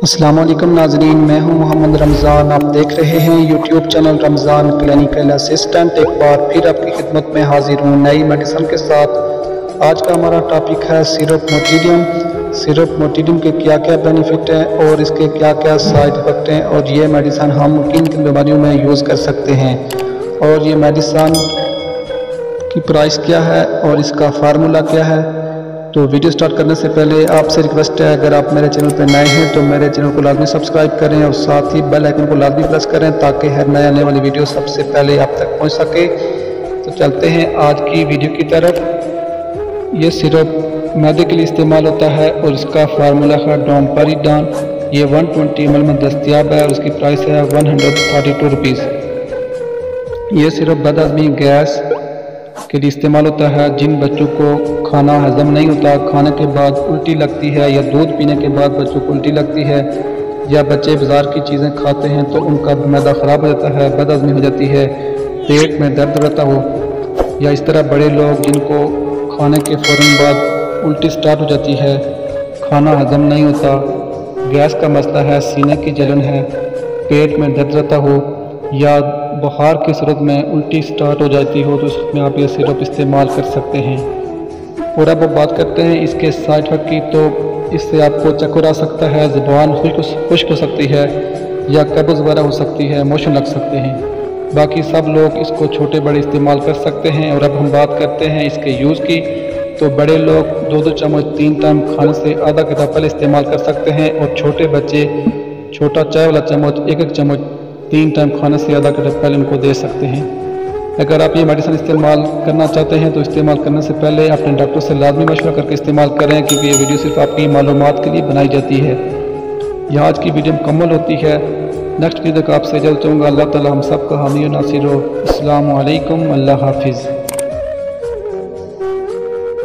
अस्सलाम वालेकुम नाजरीन, मैं हूं मोहम्मद रमज़ान। आप देख रहे हैं YouTube channel Ramzan clinical assistant. एक बार फिर आपकी खिदमत में हाजिर हूं नई मेडिसिन के साथ। आज का हमारा टॉपिक है सिरप मोटिडियम। सिरप मोटिडियम के क्या क्या बेनिफिट हैं और इसके क्या क्या साइड इफेक्ट हैं, और ये मेडिसिन हम किन किन बीमारियों में यूज़ कर सकते हैं, और ये मेडिसिन की प्राइस क्या है और इसका फार्मूला क्या है। तो वीडियो स्टार्ट करने से पहले आपसे रिक्वेस्ट है, अगर आप मेरे चैनल पर नए हैं तो मेरे चैनल को लाजमी सब्सक्राइब करें और साथ ही बेल आइकन को लाजमी प्रेस करें ताकि हर नए आने वाली वीडियो सबसे पहले आप तक पहुंच सके। तो चलते हैं आज की वीडियो की तरफ। ये सिरप मैदे के लिए इस्तेमाल होता है और इसका फार्मूला है डोमपेरिडॉन। ये 120 ml में दस्तियाब है और इसकी प्राइस है 132 रुपीज़। ये सिरप बदहज़मी गैस के लिए इस्तेमाल होता है। जिन बच्चों को खाना हजम नहीं होता, खाने के बाद उल्टी लगती है, या दूध पीने के बाद बच्चों को उल्टी लगती है, या बच्चे बाज़ार की चीज़ें खाते हैं तो उनका मैदा ख़राब हो जाता है, बदहज़मी हो जाती है, पेट में दर्द रहता हो, या इस तरह बड़े लोग जिनको खाने के फ़ौरन बाद उल्टी स्टार्ट हो जाती है, खाना हजम नहीं होता, गैस का मसला है, सीने की जलन है, पेट में दर्द रहता हो, या बुखार की सूरत में उल्टी स्टार्ट हो जाती हो, तो उसमें आप ये सिरप इस्तेमाल कर सकते हैं। और अब बात करते हैं इसके साइड इफेक्ट की। तो इससे आपको चक्कर आ सकता है, ज़ुबान खुश्क हो सकती है, या कब्ज़ वगैरह हो सकती है, मोशन लग सकते हैं। बाकी सब लोग इसको छोटे बड़े इस्तेमाल कर सकते हैं। और अब हम बात करते हैं इसके यूज़ की। तो बड़े लोग 2-2 चम्मच 3 टाइम खाने से आधा घंटा पहले इस्तेमाल कर सकते हैं, और छोटे बच्चे छोटा चाय वाला चम्मच 1-1 चम्मच 3 टाइम खाने से आधा घंटा पहले उनको दे सकते हैं। अगर आप ये मेडिसिन इस्तेमाल करना चाहते हैं तो इस्तेमाल करने से पहले अपने डॉक्टर से लाजमी मशवरा करके इस्तेमाल करें, क्योंकि ये वीडियो सिर्फ आपकी मालूमात के लिए बनाई जाती है। यह आज की वीडियो मुकम्मल होती है। नेक्स्ट वीडियो तक आपसे जल्द चाहूँगा। अल्लाह ताला हम सब का हामी और नासिर हो। अस्सलामु अलैकुम, अल्लाह हाफिज़।